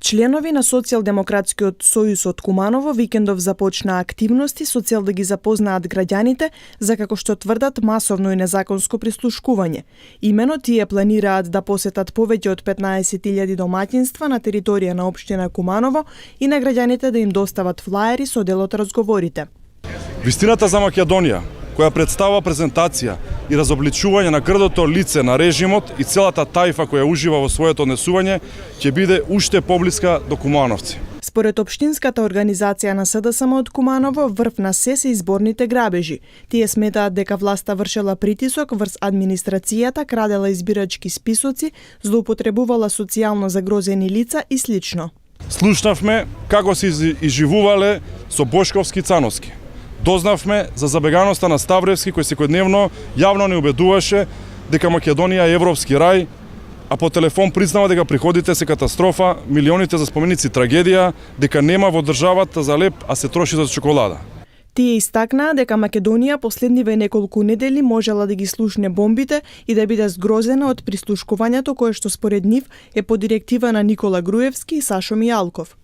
Членови на Социјалдемократскиот сојуз од Куманово викендов започнаа активности со цел да ги запознаат граѓаните за, како што тврдат, масовно и незаконско прислушкување. Имено тие планираат да посетат повеќе од 15.000 домаќинства на територија на општина Куманово и на граѓаните да им достават флаери со дел од разговорите. Вистината за Македонија, која представува презентација и разобличување на грдото лице на режимот и целата тајфа која ужива во своето однесување, ќе биде уште поблиска до кумановци. Според општинската организација на СДСМ од Куманово, врв на се се изборните грабежи. Тие сметаат дека власта вршела притисок врз администрацијата, крадела избирачки списоци, злоупотребувала социјално загрозени лица и слично. Слушнавме како се изживувале со Бошковски Цановски. Дознавме за забеганоста на Ставревски, кој секојдневно јавно не убедуваше дека Македонија е европски рај, а по телефон признава дека приходите се катастрофа, милионите за споменици трагедија, дека нема во државата за леп, а се троши за чоколада. Тие истакнаа дека Македонија последниве неколку недели можела да ги слушне бомбите и да биде згрозена од прислушкувањето кое што според нив е по директива на Никола Груевски и Сашо Мијалков.